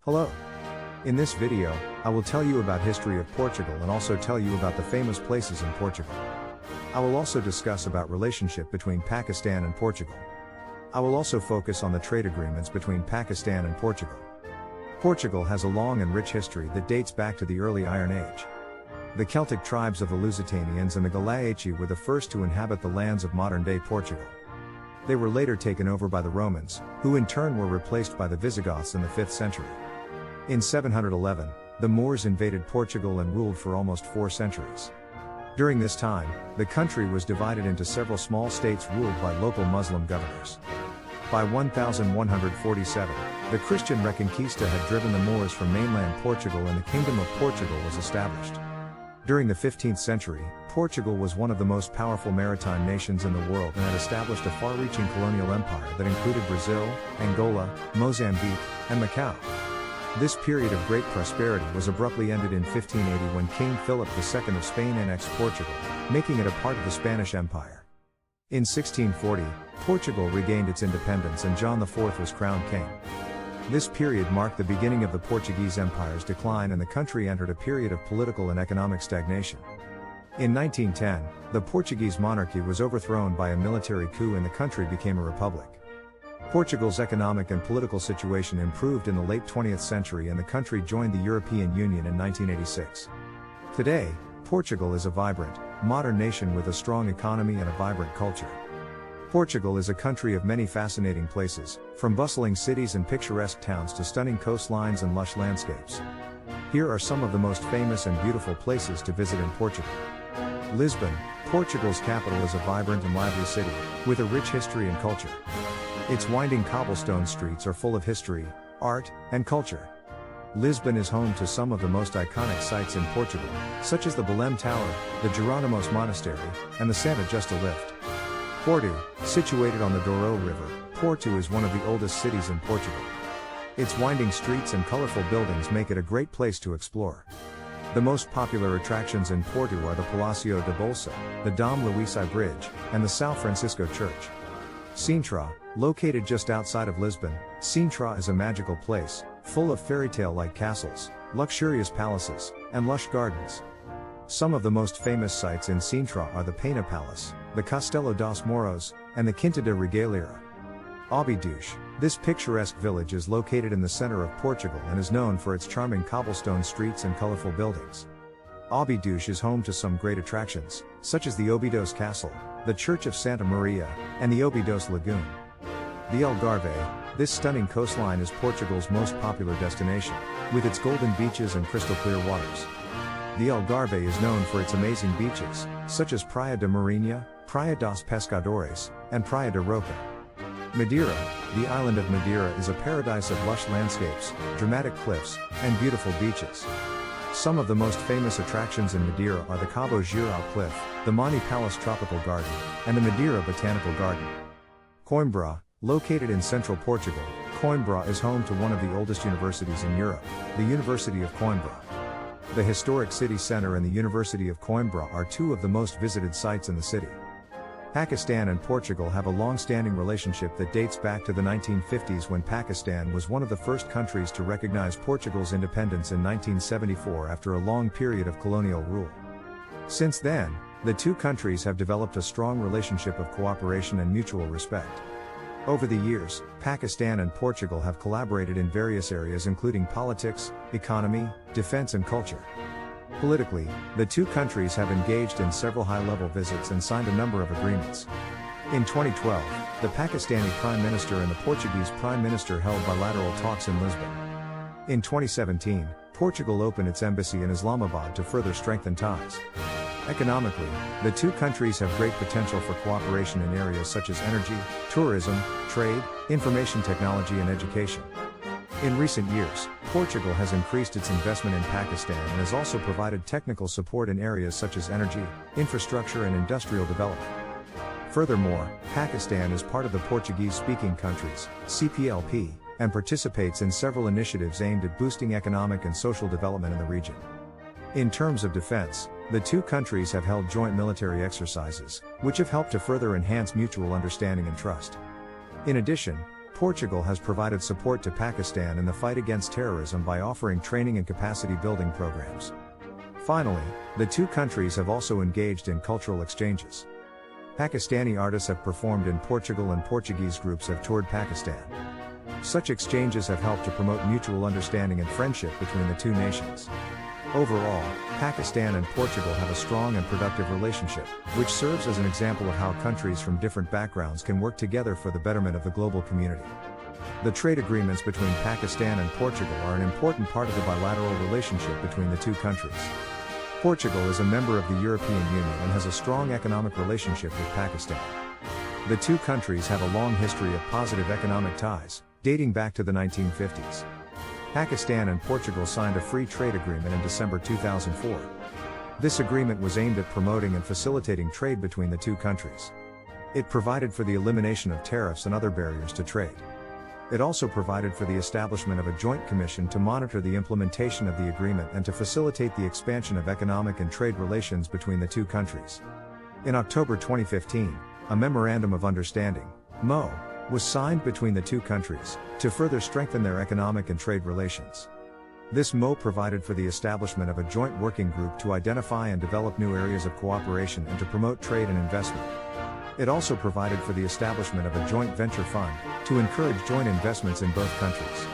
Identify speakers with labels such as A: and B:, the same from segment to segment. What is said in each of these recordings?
A: Hello. In this video, I will tell you about history of Portugal and also tell you about the famous places in Portugal. I will also discuss about relationship between Pakistan and Portugal. I will also focus on the trade agreements between Pakistan and Portugal. Portugal has a long and rich history that dates back to the early Iron Age. The Celtic tribes of the Lusitanians and the Galaeci were the first to inhabit the lands of modern-day Portugal. They were later taken over by the Romans, who in turn were replaced by the Visigoths in the 5th century. In 711, the Moors invaded Portugal and ruled for almost 4 centuries. During this time, the country was divided into several small states ruled by local Muslim governors. By 1147, the Christian Reconquista had driven the Moors from mainland Portugal and the Kingdom of Portugal was established. During the 15th century, Portugal was one of the most powerful maritime nations in the world and had established a far-reaching colonial empire that included Brazil, Angola, Mozambique, and Macau. This period of great prosperity was abruptly ended in 1580 when King Philip II of Spain annexed Portugal, making it a part of the Spanish Empire. In 1640, Portugal regained its independence and John IV was crowned king. This period marked the beginning of the Portuguese Empire's decline and the country entered a period of political and economic stagnation. In 1910, the Portuguese monarchy was overthrown by a military coup and the country became a republic. Portugal's economic and political situation improved in the late 20th century and the country joined the European Union in 1986. Today, Portugal is a vibrant, modern nation with a strong economy and a vibrant culture. Portugal is a country of many fascinating places, from bustling cities and picturesque towns to stunning coastlines and lush landscapes. Here are some of the most famous and beautiful places to visit in Portugal. Lisbon, Portugal's capital, is a vibrant and lively city, with a rich history and culture. Its winding cobblestone streets are full of history, art, and culture. Lisbon is home to some of the most iconic sites in Portugal, such as the Belém Tower, the Jerónimos Monastery, and the Santa Justa Lift. Porto, situated on the Douro River, Porto is one of the oldest cities in Portugal. Its winding streets and colorful buildings make it a great place to explore. The most popular attractions in Porto are the Palácio da Bolsa, the Dom Luís Bridge, and the São Francisco Church. Sintra, located just outside of Lisbon, Sintra is a magical place, full of fairy tale-like castles, luxurious palaces, and lush gardens. Some of the most famous sites in Sintra are the Pena Palace, the Castelo dos Moros, and the Quinta da Regalera. Óbidos, this picturesque village is located in the center of Portugal and is known for its charming cobblestone streets and colorful buildings. Óbidos is home to some great attractions, such as the Óbidos Castle, the Church of Santa Maria, and the Óbidos Lagoon. The Algarve, this stunning coastline is Portugal's most popular destination, with its golden beaches and crystal clear waters. The Algarve is known for its amazing beaches, such as Praia da Marinha, Praia dos Pescadores, and Praia da Roca. Madeira, the island of Madeira is a paradise of lush landscapes, dramatic cliffs, and beautiful beaches. Some of the most famous attractions in Madeira are the Cabo Geral Cliff, the Monte Palace Tropical Garden, and the Madeira Botanical Garden. Coimbra, located in central Portugal, Coimbra is home to one of the oldest universities in Europe, the University of Coimbra. The historic city center and the University of Coimbra are two of the most visited sites in the city. Pakistan and Portugal have a long-standing relationship that dates back to the 1950s when Pakistan was one of the first countries to recognize Portugal's independence in 1974 after a long period of colonial rule. Since then, the two countries have developed a strong relationship of cooperation and mutual respect. Over the years, Pakistan and Portugal have collaborated in various areas including politics, economy, defense and culture. Politically, the two countries have engaged in several high-level visits and signed a number of agreements. In 2012, the Pakistani Prime Minister and the Portuguese Prime Minister held bilateral talks in Lisbon. In 2017, Portugal opened its embassy in Islamabad to further strengthen ties. Economically, the two countries have great potential for cooperation in areas such as energy, tourism, trade, information technology and education. In recent years, Portugal has increased its investment in Pakistan and has also provided technical support in areas such as energy, infrastructure and industrial development. Furthermore, Pakistan is part of the Portuguese-speaking countries, CPLP, and participates in several initiatives aimed at boosting economic and social development in the region. In terms of defense, the two countries have held joint military exercises, which have helped to further enhance mutual understanding and trust. In addition, Portugal has provided support to Pakistan in the fight against terrorism by offering training and capacity building programs. Finally, the two countries have also engaged in cultural exchanges. Pakistani artists have performed in Portugal and Portuguese groups have toured Pakistan. Such exchanges have helped to promote mutual understanding and friendship between the two nations. Overall, Pakistan and Portugal have a strong and productive relationship, which serves as an example of how countries from different backgrounds can work together for the betterment of the global community. The trade agreements between Pakistan and Portugal are an important part of the bilateral relationship between the two countries. Portugal is a member of the European Union and has a strong economic relationship with Pakistan. The two countries have a long history of positive economic ties, dating back to the 1950s. Pakistan and Portugal signed a free trade agreement in December 2004. This agreement was aimed at promoting and facilitating trade between the two countries. It provided for the elimination of tariffs and other barriers to trade. It also provided for the establishment of a joint commission to monitor the implementation of the agreement and to facilitate the expansion of economic and trade relations between the two countries. In October 2015, a Memorandum of Understanding, MO, was signed between the two countries, to further strengthen their economic and trade relations. This MO provided for the establishment of a joint working group to identify and develop new areas of cooperation and to promote trade and investment. It also provided for the establishment of a joint venture fund, to encourage joint investments in both countries.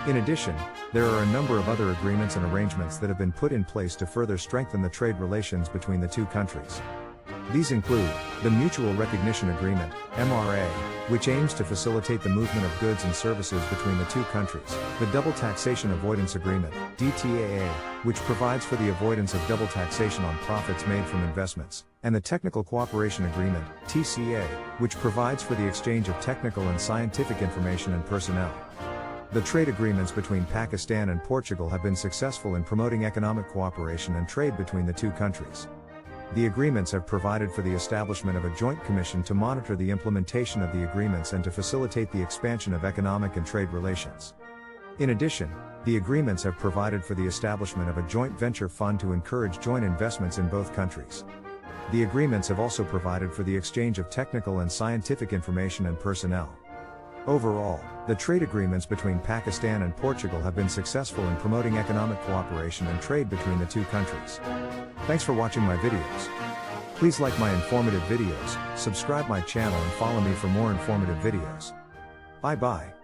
A: In addition, there are a number of other agreements and arrangements that have been put in place to further strengthen the trade relations between the two countries. These include the Mutual Recognition Agreement, MRA, which aims to facilitate the movement of goods and services between the two countries, the Double Taxation Avoidance Agreement, DTAA, which provides for the avoidance of double taxation on profits made from investments, and the Technical Cooperation Agreement, TCA, which provides for the exchange of technical and scientific information and personnel. The trade agreements between Pakistan and Portugal have been successful in promoting economic cooperation and trade between the two countries. The agreements have provided for the establishment of a joint commission to monitor the implementation of the agreements and to facilitate the expansion of economic and trade relations. In addition, the agreements have provided for the establishment of a joint venture fund to encourage joint investments in both countries. The agreements have also provided for the exchange of technical and scientific information and personnel. Overall, the trade agreements between Pakistan and Portugal have been successful in promoting economic cooperation and trade between the two countries. Thanks for watching my videos. Please like my informative videos, subscribe my channel and follow me for more informative videos. Bye bye.